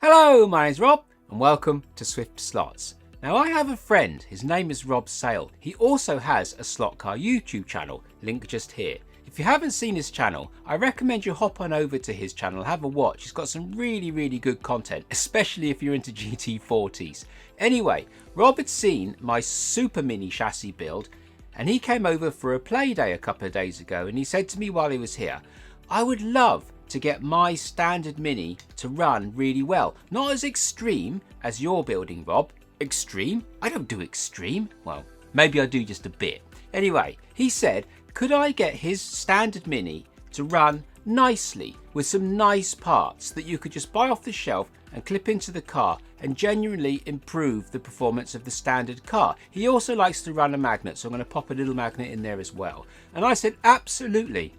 Hello, my name's Rob and welcome to SwiftSlots. Now I have a friend, his name is Rob Sale. He also has a slot car YouTube channel, link just here. If you haven't seen his channel, I recommend you hop on over to his channel, have a watch. He's got some really good content, especially if you're into GT40s. Anyway, Rob had seen my super mini chassis build and he came over for a play day a couple of days ago and he said to me while he was here, I would love to get my standard mini to run really well. Not as extreme as you're building, Rob. Extreme? I don't do extreme. Well, maybe I do just a bit. Anyway, he said, could I get his standard mini to run nicely with some nice parts that you could just buy off the shelf and clip into the car and genuinely improve the performance of the standard car. He also likes to run a magnet, so I'm going to pop a little magnet in there as well. And I said, absolutely.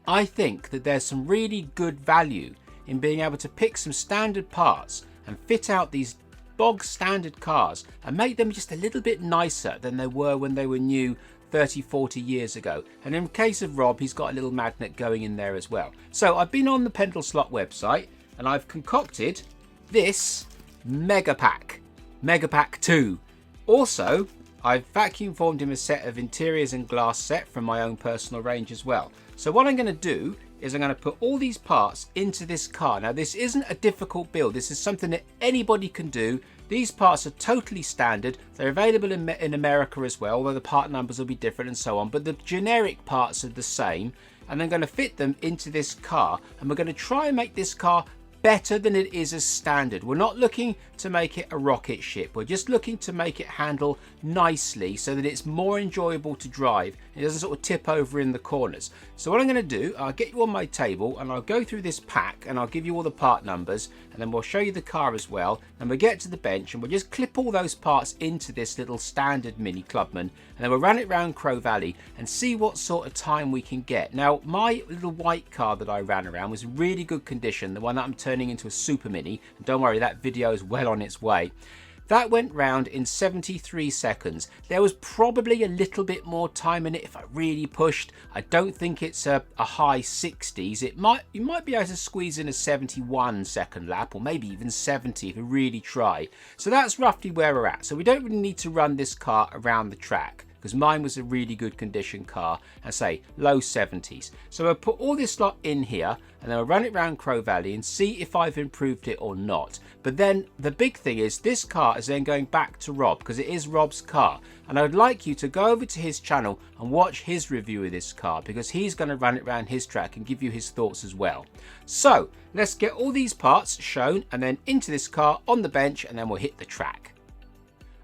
I think that there's some really good value in being able to pick some standard parts and fit out these bog standard cars and make them just a little bit nicer than they were when they were new 30-40 years ago. And in the case of Rob, he's got a little magnet going in there as well. So I've been on the Pendle Slot website and I've concocted this mega pack 2. Also, I've vacuum formed him a set of interiors and glass set from my own personal range as well. So what I'm going to do is I'm going to put all these parts into this car. Now this isn't a difficult build. This is something that anybody can do. These parts are totally standard. They're available in America as well, although the part numbers will be different and so on. But the generic parts are the same. And I'm going to fit them into this car. And we're going to try and make this car better than it is as standard. We're not looking to make it a rocket ship. We're just looking to make it handle nicely so that it's more enjoyable to drive. It doesn't sort of tip over in the corners. So what I'm going to do, I'll get you on my table and I'll go through this pack and I'll give you all the part numbers and then we'll show you the car as well. And we'll get to the bench and we'll just clip all those parts into this little standard mini Clubman and then we'll run it around Crow Valley and see what sort of time we can get. Now my little white car that I ran around was in really good condition, the one that I'm turning into a super mini. And don't worry, that video is well on its way. That went round in 73 seconds. There was probably a little bit more time in it if I really pushed. I don't think it's a high 60s. You might be able to squeeze in a 71 second lap or maybe even 70 if you really try. So that's roughly where we're at. So we don't really need to run this car around the track, because mine was a really good condition car and say low 70s. So I'll put all this lot in here and then I'll run it around Crow Valley and see if I've improved it or not. But then the big thing is this car is then going back to Rob because it is Rob's car. And I would like you to go over to his channel and watch his review of this car because he's going to run it around his track and give you his thoughts as well. So let's get all these parts shown and then into this car on the bench and then we'll hit the track.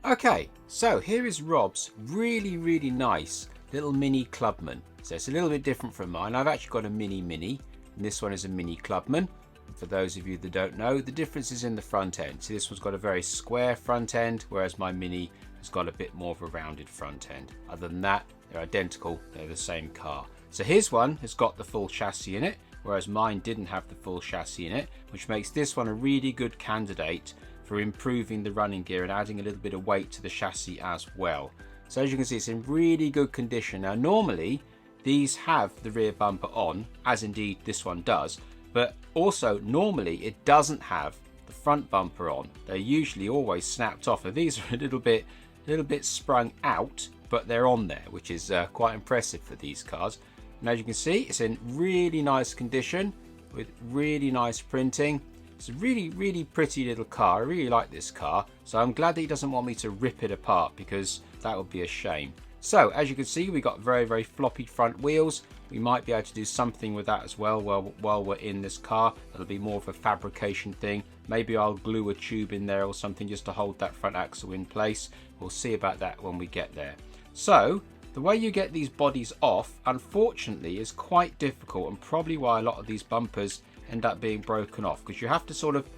Okay, so here is Rob's really nice little mini Clubman. So it's a little bit different from mine. I've actually got a mini and this one is a mini Clubman. For those of you that don't know, the difference is in the front end. See, this one's got a very square front end, whereas my mini has got a bit more of a rounded front end. Other than that, they're identical, they're the same car. So his one has got the full chassis in it, whereas mine didn't have the full chassis in it, which makes this one a really good candidate for improving the running gear and adding a little bit of weight to the chassis as well. So as you can see, it's in really good condition. Now normally these have the rear bumper on, as indeed this one does, but also normally it doesn't have the front bumper on. They're usually always snapped off, and these are a little bit sprung out, but they're on there, which is quite impressive for these cars. And as you can see, it's in really nice condition with really nice printing. It's a really pretty little car. I really like this car, so I'm glad that he doesn't want me to rip it apart because that would be a shame. So as you can see, we got very floppy front wheels. We might be able to do something with that as well while we're in this car. It'll be more of a fabrication thing. Maybe I'll glue a tube in there or something just to hold that front axle in place. We'll see about that when we get there. So the way you get these bodies off, unfortunately, is quite difficult, and probably why a lot of these bumpers end up being broken off, because you have to sort of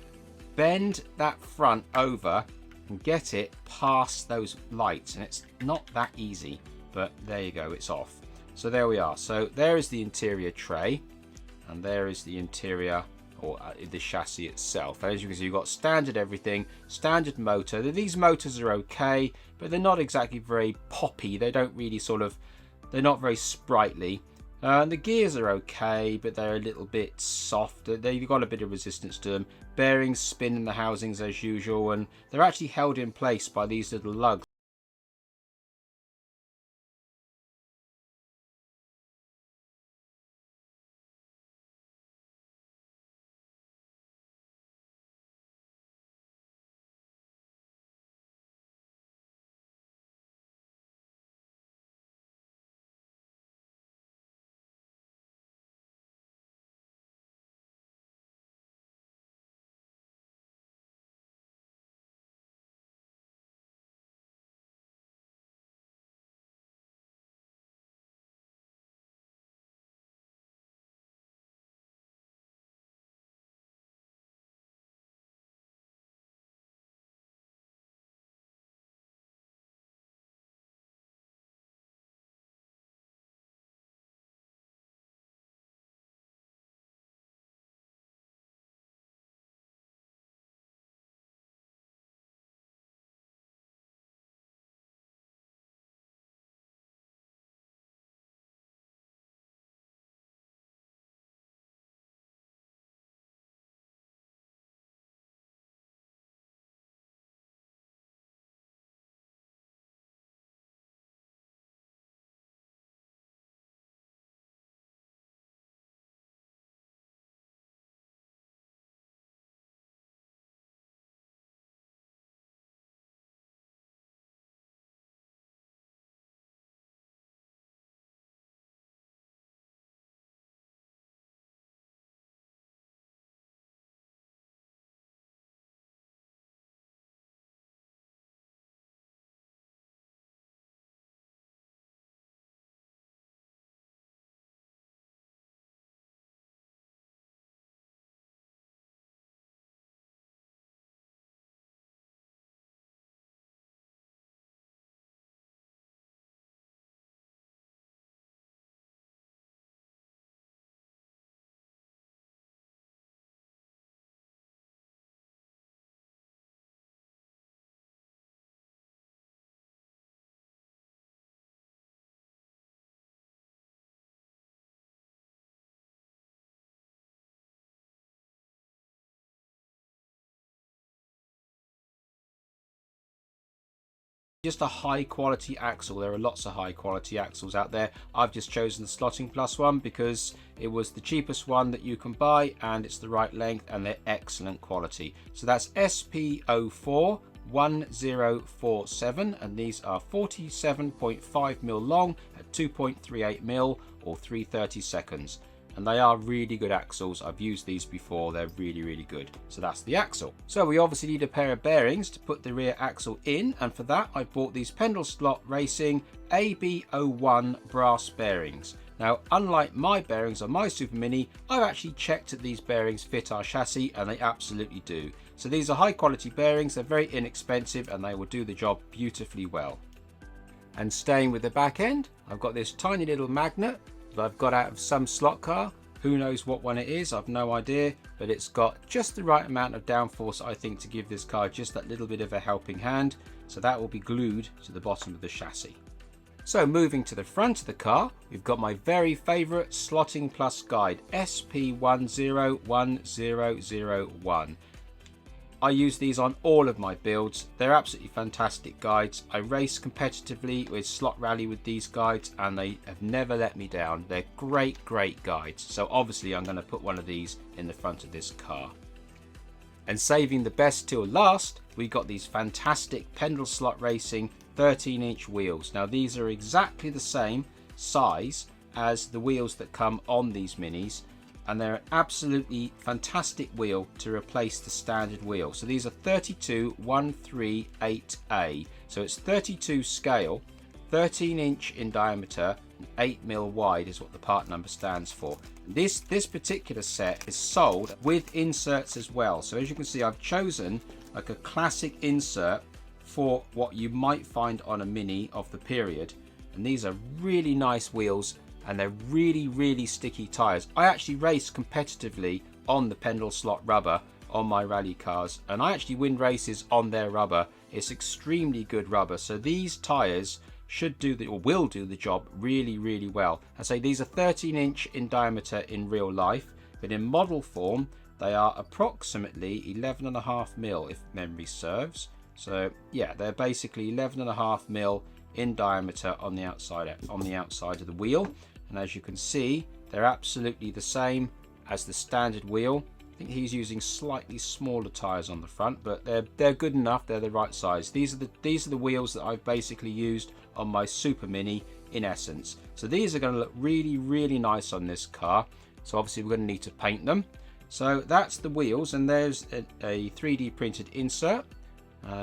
bend that front over and get it past those lights, and it's not that easy, but there you go, it's off. So there we are. So there is the interior tray, and there is the interior or the chassis itself. As you can see, you've got standard everything, standard motor. These motors are okay, but they're not exactly very poppy. They don't really they're not very sprightly. The gears are okay, but they're a little bit soft. They've got a bit of resistance to them. Bearings spin in the housings as usual, and they're actually held in place by these little lugs. Just a high quality axle. There are lots of high quality axles out there. I've just chosen the Slotting Plus one because it was the cheapest one that you can buy, and it's the right length, and they're excellent quality. So that's SP04 1047, and these are 47.5mm long at 2.38mm or 330 seconds. And they are really good axles. I've used these before. They're really good. So that's the axle. So we obviously need a pair of bearings to put the rear axle in, and for that I bought these Pendle Slot Racing AB01 brass bearings. Now, unlike my bearings on my Super Mini, I've actually checked that these bearings fit our chassis, and they absolutely do. So these are high quality bearings. They're very inexpensive, and they will do the job beautifully well. And staying with the back end, I've got this tiny little magnet that I've got out of some slot car. Who knows what one it is, I've no idea, but it's got just the right amount of downforce, I think, to give this car just that little bit of a helping hand. So that will be glued to the bottom of the chassis. So moving to the front of the car, we've got my very favourite Slotting Plus guide, SP101001. I use these on all of my builds. They're absolutely fantastic guides. I race competitively with Slot Rally with these guides, and they have never let me down. They're great guides. So obviously I'm going to put one of these in the front of this car. And saving the best till last, we got these fantastic Pendle Slot Racing 13-inch wheels. Now these are exactly the same size as the wheels that come on these minis, and they're an absolutely fantastic wheel to replace the standard wheel. So these are 32138A. So it's 32 scale, 13-inch in diameter, and 8mm wide is what the part number stands for. This particular set is sold with inserts as well. So as you can see, I've chosen like a classic insert for what you might find on a Mini of the period. And these are really nice wheels, and they're really sticky tires. I actually race competitively on the Pendle Slot rubber on my rally cars, and I actually win races on their rubber. It's extremely good rubber. So these tires should do the, or will do the job really, really well. I say these are 13" in diameter in real life, but in model form they are approximately 11.5mm if memory serves. So yeah, they're basically 11.5mm in diameter on the outside of the wheel, and as you can see, they're absolutely the same as the standard wheel. I think he's using slightly smaller tires on the front, but they're good enough. They're the right size. These are the wheels that I've basically used on my Super Mini in essence. So these are going to look really, really nice on this car. So obviously we're going to need to paint them. So that's the wheels, and there's a 3D printed insert.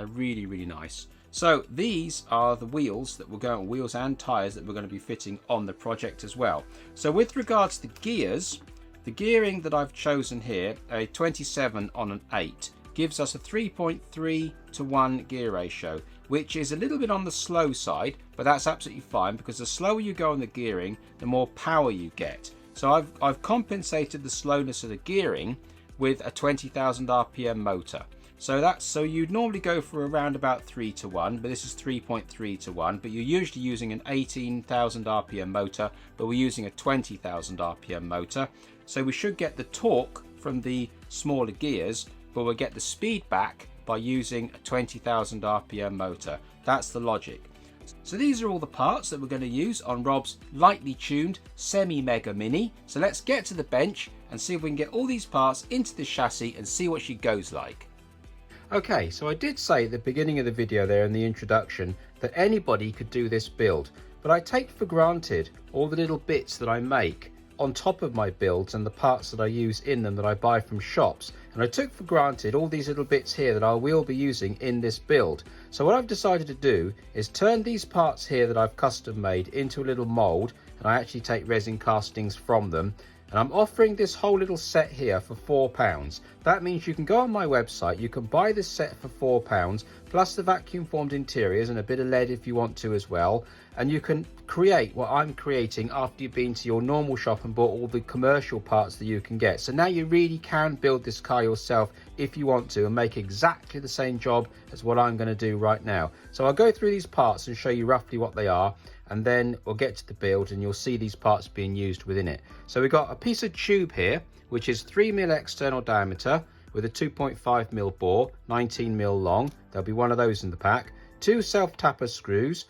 Really, really nice. So these are the wheels that we're going, wheels and tires that we're going to be fitting on the project as well. So with regards to gears, the gearing that I've chosen here, a 27 on an 8, gives us a 3.3 to 1 gear ratio, which is a little bit on the slow side, but that's absolutely fine because the slower you go on the gearing, the more power you get. So I've compensated the slowness of the gearing with a 20,000 RPM motor. So you'd normally go for around about 3 to 1, but this is 3.3 to 1, but you're usually using an 18,000 RPM motor, but we're using a 20,000 RPM motor. So we should get the torque from the smaller gears, but we'll get the speed back by using a 20,000 RPM motor. That's the logic. So these are all the parts that we're going to use on Rob's lightly tuned semi-mega mini. So let's get to the bench and see if we can get all these parts into the chassis and see what she goes like. Okay, so I did say at the beginning of the video there in the introduction that anybody could do this build, but I take for granted all the little bits that I make on top of my builds and the parts that I use in them that I buy from shops, and I took for granted all these little bits here that I will be using in this build. So what I've decided to do is turn these parts here that I've custom made into a little mold, and I actually take resin castings from them, and I'm offering this whole little set here for £4. That means you can go on my website, you can buy this set for £4 plus the vacuum formed interiors and a bit of lead if you want to as well, and you can create what I'm creating after you've been to your normal shop and bought all the commercial parts that you can get. So now you really can build this car yourself if you want to and make exactly the same job as what I'm going to do right now. So I'll go through these parts and show you roughly what they are, and then we'll get to the build and you'll see these parts being used within it. So we've got a piece of tube here which is 3mm external diameter with a 2.5mm bore, 19mm long. There'll be one of those in the pack. 2 self-tapper screws,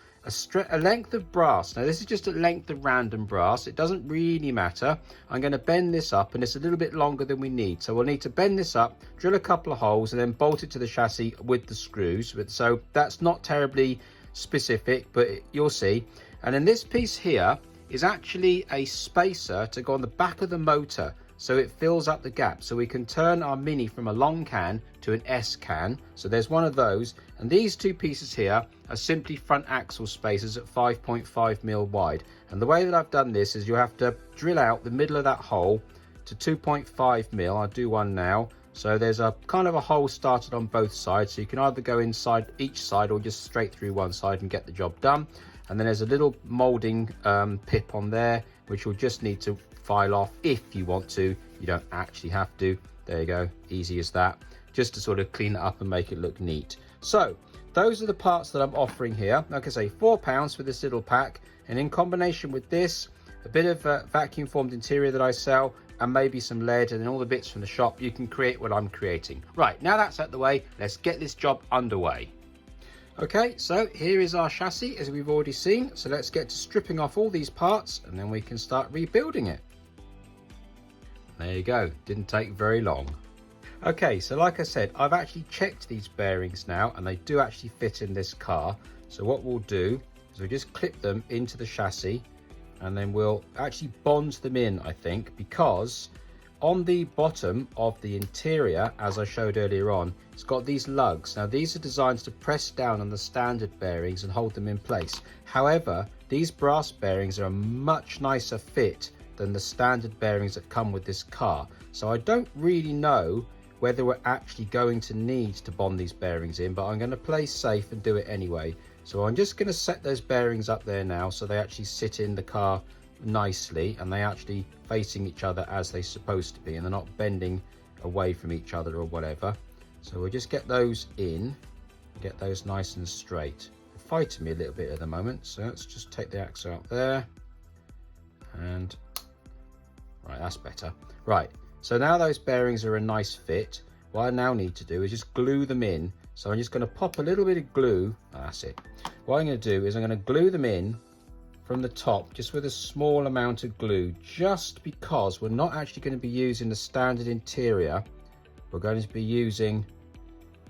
a length of brass. Now this is just a length of random brass, it doesn't really matter. I'm going to bend this up, and it's a little bit longer than we need, so we'll need to bend this up, drill a couple of holes and then bolt it to the chassis with the screws. So that's not terribly specific, but you'll see. And then this piece here is actually a spacer to go on the back of the motor, so it fills up the gap, so we can turn our Mini from a long can to an S can. So there's one of those, and these two pieces here are simply front axle spacers at 5.5mm wide. And the way that I've done this is you have to drill out the middle of that hole to 2.5mm. I'll do one now. So there's a kind of a hole started on both sides, so you can either go inside each side or just straight through one side and get the job done. And then there's a little molding pip on there, which you'll just need to file off if you want to. You don't actually have to. There you go, easy as that, just to sort of clean it up and make it look neat. So those are the parts that I'm offering here. Like I say, £4 for this little pack, and in combination with this, a bit of vacuum formed interior that I sell, and maybe some lead, and then all the bits from the shop, you can create what I'm creating. Right, now that's out the way, let's get this job underway. Okay, so here is our chassis as we've already seen. So let's get to stripping off all these parts and then we can start rebuilding it. There you go, didn't take very long. Okay, so like I said, I've actually checked these bearings now and they do actually fit in this car. So what we'll do is we'll just clip them into the chassis and then we'll actually bond them in, I think, because on the bottom of the interior, as I showed earlier on, it's got these lugs. Now these are designed to press down on the standard bearings and hold them in place. However, these brass bearings are a much nicer fit than the standard bearings that come with this car. So I don't really know whether we're actually going to need to bond these bearings in, but I'm going to play safe and do it anyway. So I'm just going to set those bearings up there now so they actually sit in the car nicely and they actually facing each other as they're supposed to be, and they're not bending away from each other or whatever. So we'll just get those in, get those nice and straight. fighting me a little bit at the moment. So let's just take the axle out there. And right, that's better. Right, so now those bearings are a nice fit. What I now need to do is just glue them in. So I'm just going to pop a little bit of glue. That's it. What I'm going to do is I'm going to glue them in from the top, just with a small amount of glue, just because we're not actually going to be using the standard interior. We're going to be using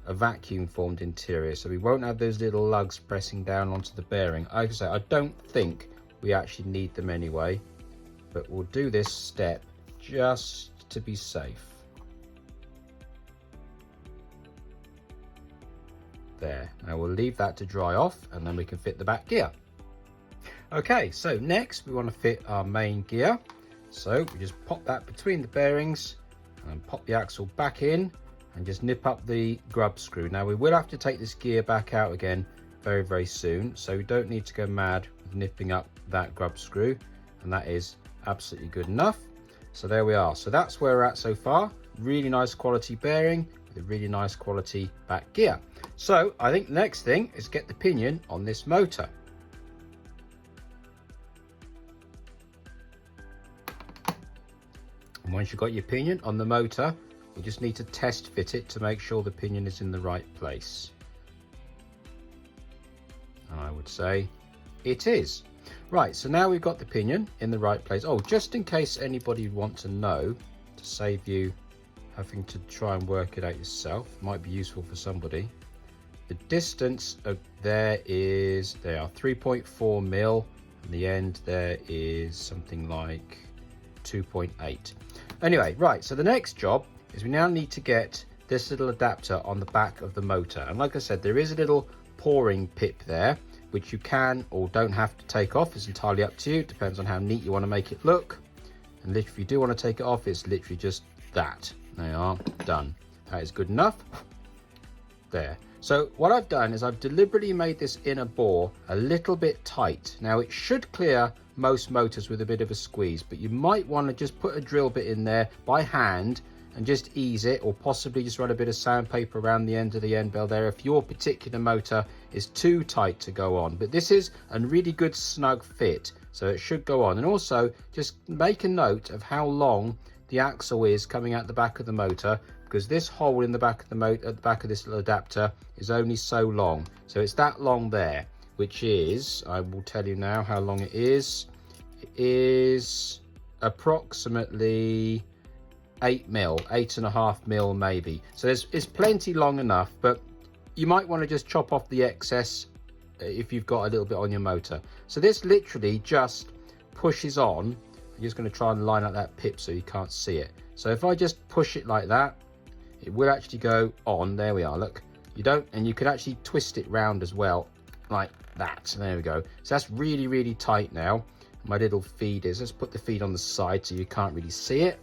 a vacuum formed interior, so we won't have those little lugs pressing down onto the bearing. Like I say, I don't think we actually need them anyway, but we'll do this step just to be safe. There, now we'll leave that to dry off and then we can fit the back gear. Okay, so next we want to fit our main gear. So we just pop that between the bearings and pop the axle back in and just nip up the grub screw. Now we will have to take this gear back out again very, very soon, so we don't need to go mad with nipping up that grub screw, and that is absolutely good enough. So there we are. So that's where we're at so far. Really nice quality bearing with a really nice quality back gear. So I think the next thing is get the pinion on this motor. And once you've got your pinion on the motor, you just need to test fit it to make sure the pinion is in the right place. And I would say it is. Right, so now we've got the pinion in the right place. Oh, just in case anybody wants to know, to save you having to try and work it out yourself, might be useful for somebody. The distance there are 3.4 mil, and the end there is something like 2.8. Anyway, right, so the next job is we now need to get this little adapter on the back of the motor. And like I said, there is a little pouring pip there, which you can or don't have to take off. It's entirely up to you. It depends on how neat you want to make it look. And if you do want to take it off, it's literally just that. They are done. That is good enough. There. So what I've done is I've deliberately made this inner bore a little bit tight. Now it should clear most motors with a bit of a squeeze, but you might want to just put a drill bit in there by hand and just ease it, or possibly just run a bit of sandpaper around the end of the end bell there if your particular motor is too tight to go on. But this is a really good snug fit, so it should go on. And also just make a note of how long the axle is coming out the back of the motor, because this hole in the back of the motor at the back of this little adapter is only so long. So it's that long there, which is, I will tell you now how long it is. It is approximately 8.5 mil maybe. So it's plenty long enough, but you might want to just chop off the excess if you've got a little bit on your motor. So this literally just pushes on. I'm just going to try and line up that pip so you can't see it. So if I just push it like that, it will actually go on. There we are, look. And you can actually twist it round as well, like that. There we go. So that's really, really tight now. My little feed is, let's put the feed on the side so you can't really see it.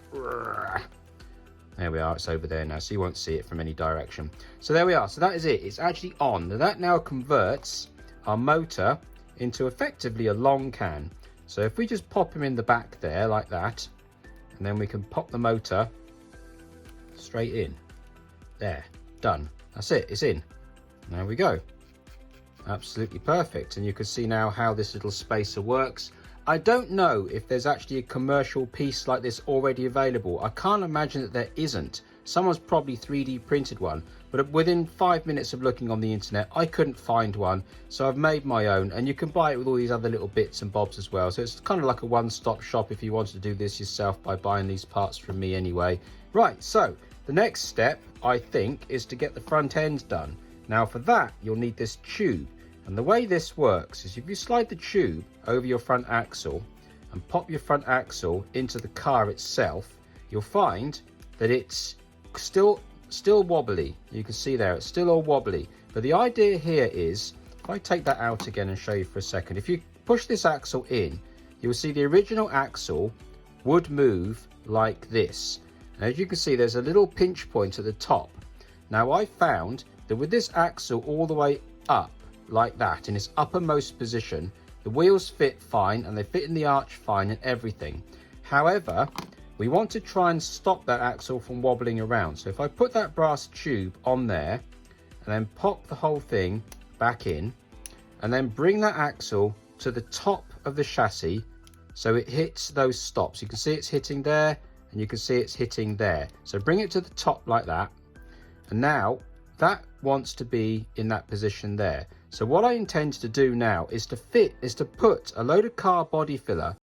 There we are, it's over there now, so you won't see it from any direction. So there we are, so that is it, it's actually on. Now that now converts our motor into effectively a long can. So if we just pop him in the back there like that, and then we can pop the motor straight in. There, done. That's it, it's in. There we go. Absolutely perfect. And you can see now how this little spacer works. I don't know if there's actually a commercial piece like this already available. I can't imagine that there isn't. Someone's probably 3D printed one, but within 5 minutes of looking on the internet, I couldn't find one. So I've made my own, and you can buy it with all these other little bits and bobs as well. So it's kind of like a one-stop shop if you want to do this yourself by buying these parts from me anyway. Right, so the next step, I think, is to get the front end done. Now for that, you'll need this tube. And the way this works is if you slide the tube over your front axle and pop your front axle into the car itself, you'll find that it's still wobbly. You can see there, it's still all wobbly. But the idea here is, if I take that out again and show you for a second, if you push this axle in, you'll see the original axle would move like this. And as you can see, there's a little pinch point at the top. Now I found that with this axle all the way up, like that in its uppermost position, the wheels fit fine and they fit in the arch fine and everything. However, we want to try and stop that axle from wobbling around. So if I put that brass tube on there and then pop the whole thing back in, and then bring that axle to the top of the chassis so it hits those stops. You can see it's hitting there, and you can see it's hitting there. So bring it to the top like that, and now that wants to be in that position there. So what I intend to do now is to put a load of car body filler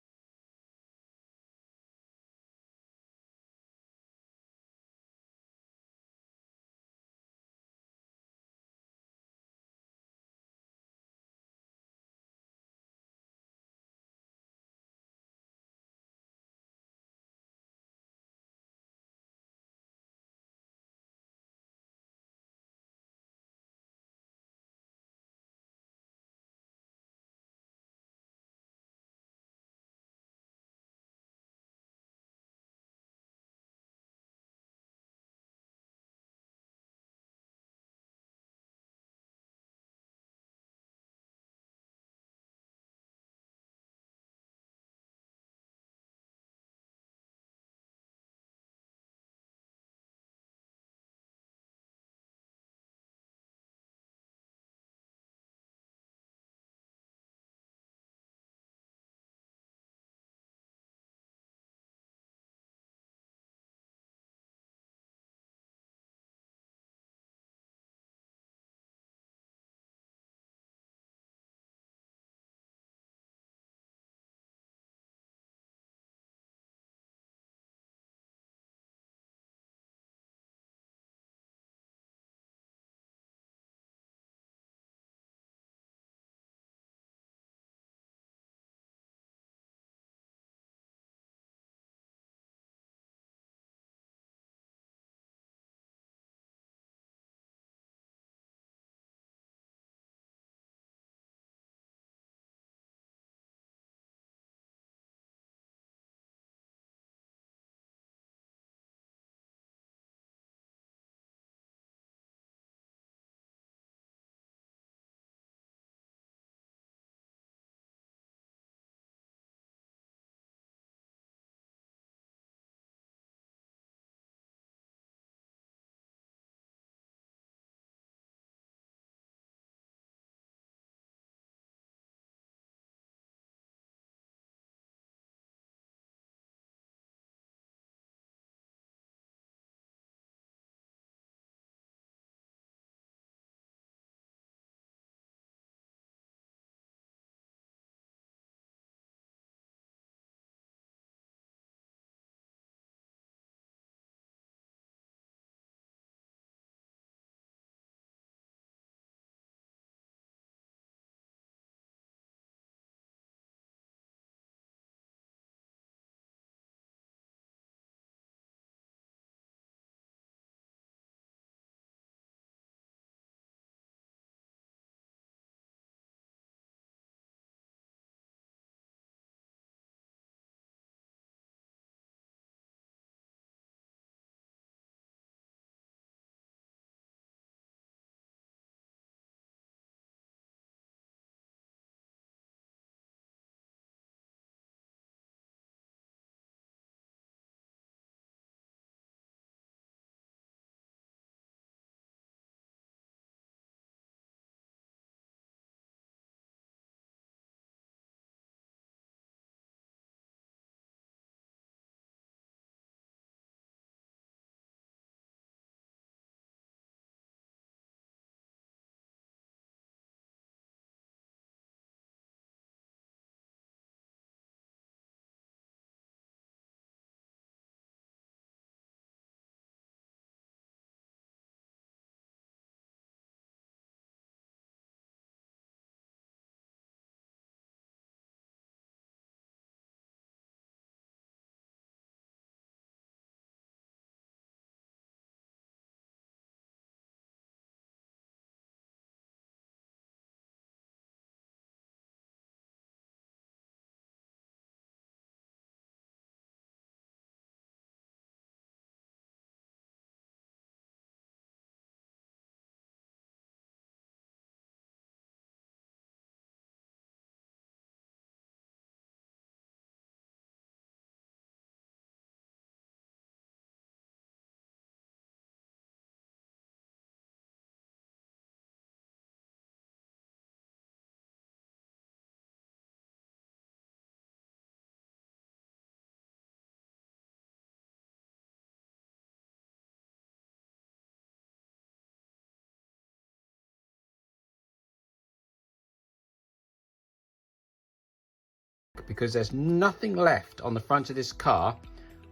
track, because there's nothing left on the front of this car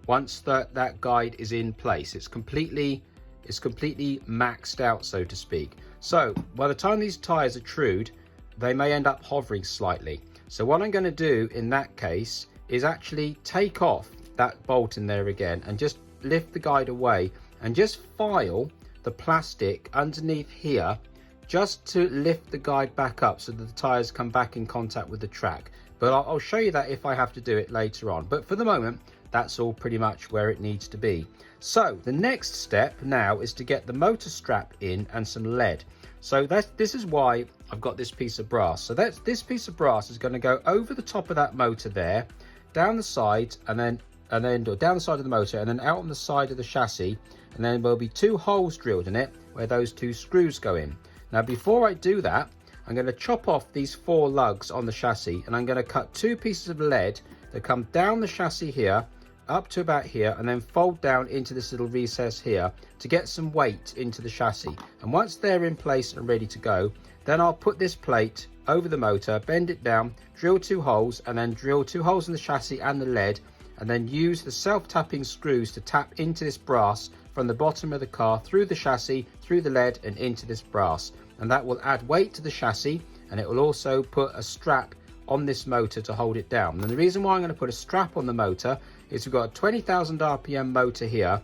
once that guide is in place. It's completely maxed out, so to speak. So by the time these tires are trued, they may end up hovering slightly. So what I'm going to do in that case is actually take off that bolt in there again and just lift the guide away and just file the plastic underneath here, just to lift the guide back up so that the tires come back in contact with the track. But I'll show you that if I have to do it later on. But for the moment, that's all pretty much where it needs to be. So the next step now is to get the motor strap in and some lead. So this is why I've got this piece of brass. So this piece of brass is going to go over the top of that motor there, down the side, and then down the side of the motor, and then out on the side of the chassis, and then there'll be 2 holes drilled in it where those 2 screws go in. Now before I do that, I'm going to chop off these 4 lugs on the chassis, and I'm going to cut 2 pieces of lead that come down the chassis here up to about here, and then fold down into this little recess here to get some weight into the chassis. And once they're in place and ready to go, then I'll put this plate over the motor, bend it down, drill 2 holes, and then drill 2 holes in the chassis and the lead, and then use the self-tapping screws to tap into this brass from the bottom of the car through the chassis, through the lead, and into this brass. And that will add weight to the chassis, and it will also put a strap on this motor to hold it down. And the reason why I'm going to put a strap on the motor is we've got a 20,000 RPM motor here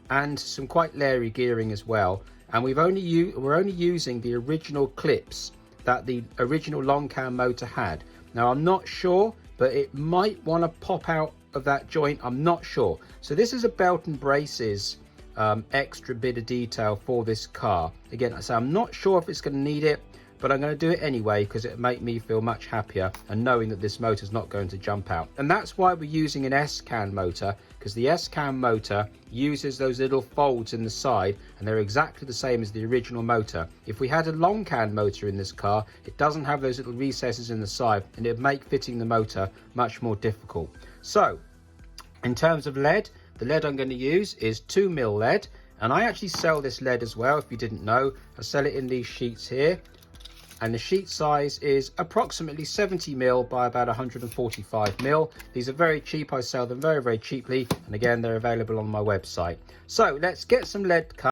and some quite leery gearing as well, and we're only using the original clips that the original long cam motor had. Now I'm not sure, but it might want to pop out of that joint, I'm not sure. So this is a belt and braces extra bit of detail for this car. Again, so I'm not sure if it's going to need it, but I'm going to do it anyway because it make me feel much happier and knowing that this motor is not going to jump out. And that's why we're using an S-can motor, because the S-can motor uses those little folds in the side, and they're exactly the same as the original motor. If we had a long can motor in this car, it doesn't have those little recesses in the side, and it'd make fitting the motor much more difficult. So in terms of lead, the lead I'm going to use is 2mm lead, and I actually sell this lead as well. If you didn't know, I sell it in these sheets here, and the sheet size is approximately 70mm by about 145mm. These are very cheap. I sell them very, very cheaply, and again, they're available on my website. So let's get some lead cut.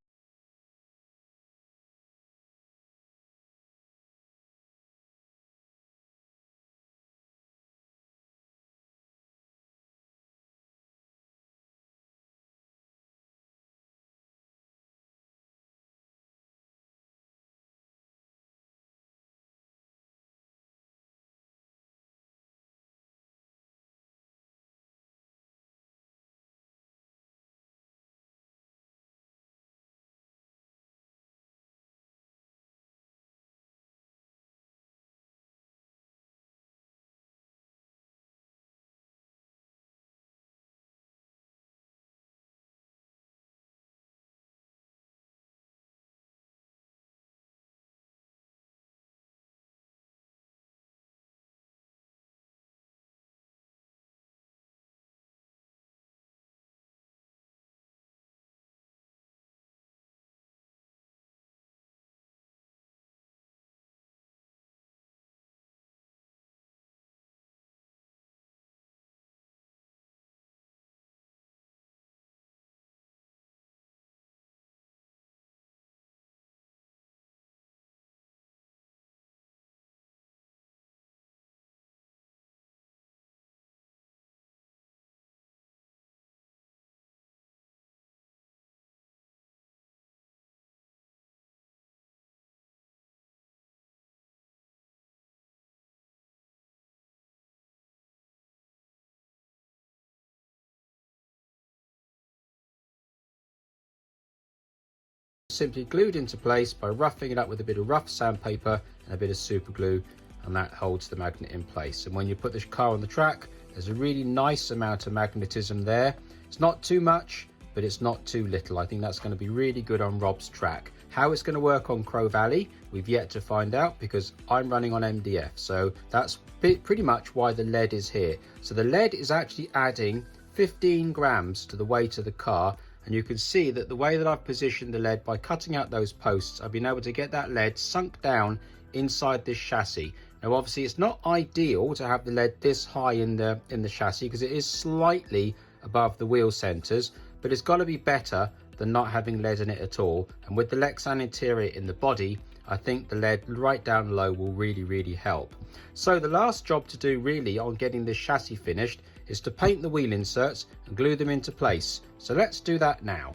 Simply glued into place by roughing it up with a bit of rough sandpaper and a bit of super glue, and that holds the magnet in place. And when you put the car on the track, there's a really nice amount of magnetism there. It's not too much, but it's not too little. I think that's going to be really good on Rob's track. How it's going to work on Crow Valley, we've yet to find out, because I'm running on MDF. So that's pretty much why the lead is here. So the lead is actually adding 15 grams to the weight of the car. And you can see that the way that I've positioned the lead by cutting out those posts, I've been able to get that lead sunk down inside this chassis. Now obviously it's not ideal to have the lead this high in the chassis because it is slightly above the wheel centers, but it's got to be better than not having lead in it at all. And with the Lexan interior in the body, I think the lead right down low will really help. So the last job to do really on getting this chassis finished is to paint the wheel inserts and glue them into place. So let's do that now.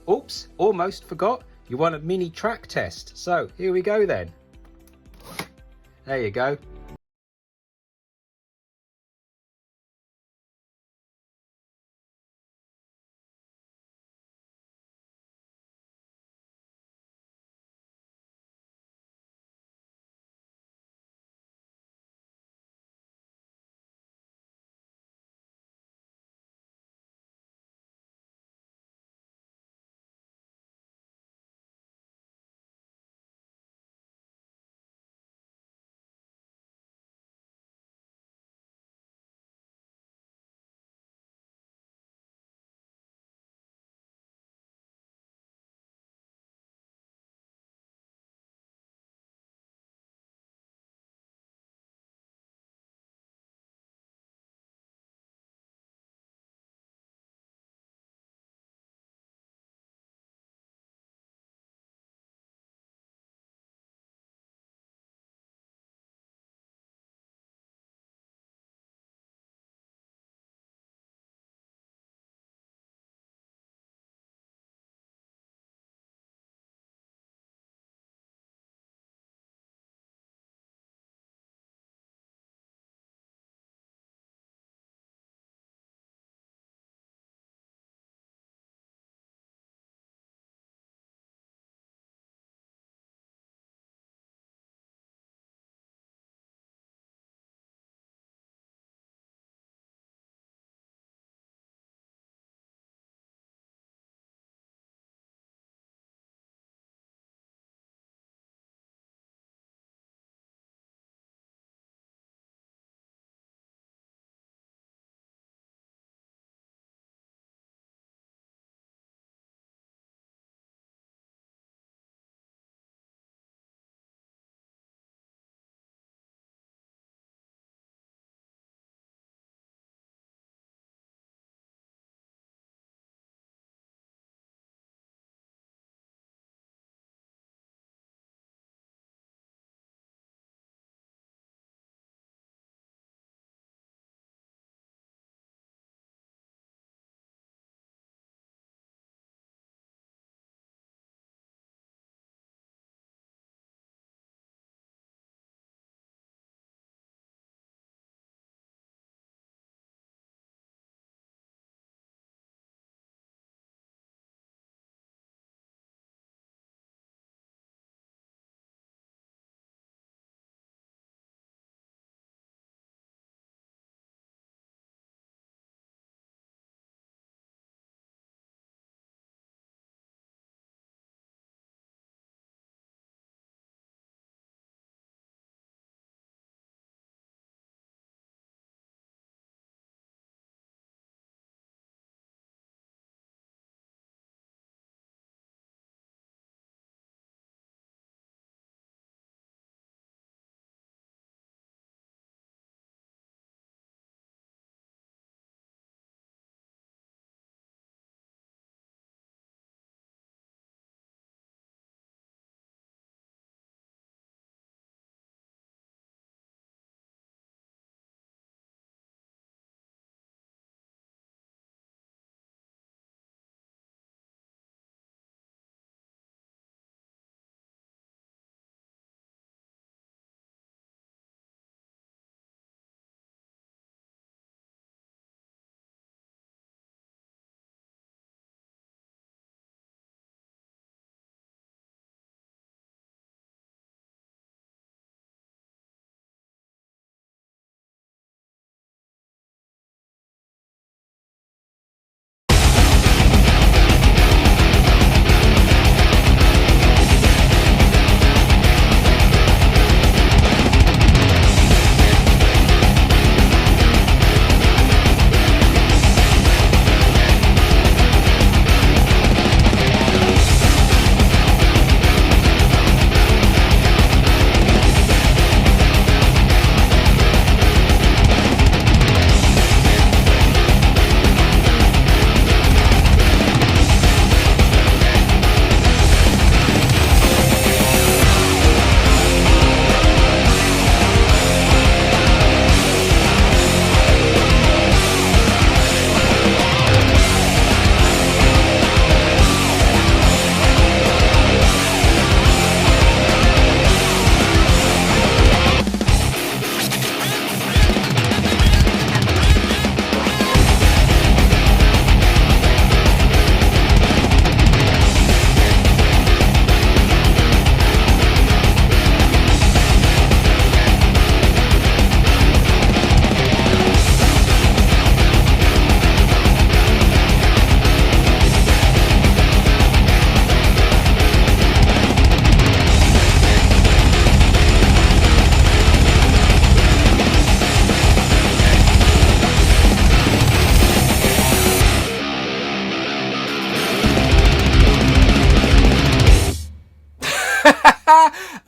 Oops, almost forgot, you want a mini track test. So here we go then. There you go.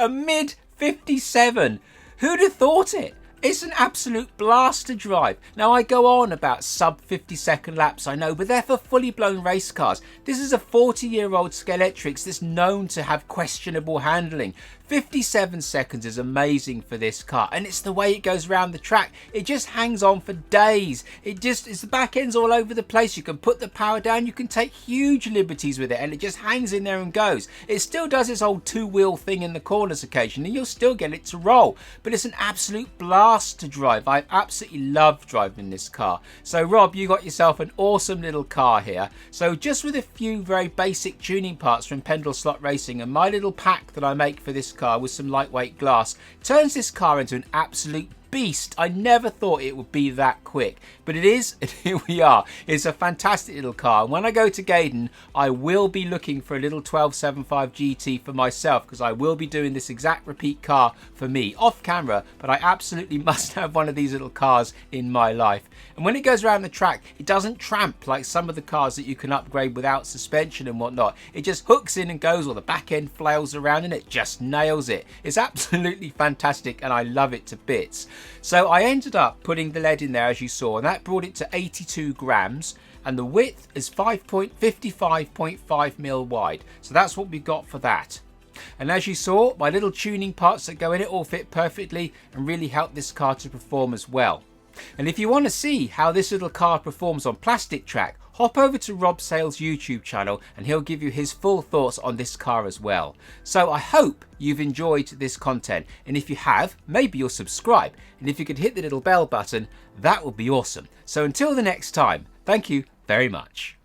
A mid 57. Who'd have thought it? It's an absolute blast to drive. Now, I go on about sub 50-second laps, I know, but they're for fully blown race cars. This is a 40-year-old Scalextric that's known to have questionable handling. 57 seconds is amazing for this car, and it's the way it goes around the track. It just hangs on for days. It's the back end's all over the place. You can put the power down, you can take huge liberties with it, and it just hangs in there and goes. It still does its old two-wheel thing in the corners occasionally. You'll still get it to roll, but it's an absolute blast to drive. I absolutely love driving this car. So Rob, you got yourself an awesome little car here. So just with a few very basic tuning parts from Pendle Slot Racing and my little pack that I make for this car with some lightweight glass, turns this car into an absolute beast. I never thought it would be that quick, but it is, and here we are. It's a fantastic little car, and when I go to Gaydon, I will be looking for a little 1275 GT for myself, because I will be doing this exact repeat car for me off camera, but I absolutely must have one of these little cars in my life. And when it goes around the track, it doesn't tramp like some of the cars that you can upgrade without suspension and whatnot. It just hooks in and goes, or the back end flails around and it just nails it. It's absolutely fantastic, and I love it to bits. So I ended up putting the lead in there, as you saw, and that brought it to 82 grams, and the width is 55.5 mil wide. So that's what we got for that. And as you saw, my little tuning parts that go in it all fit perfectly and really help this car to perform as well. And if you want to see how this little car performs on plastic track, hop over to Rob Sale's YouTube channel and he'll give you his full thoughts on this car as well. So I hope you've enjoyed this content, and if you have, maybe you'll subscribe, and if you could hit the little bell button, that would be awesome. So until the next time, thank you very much.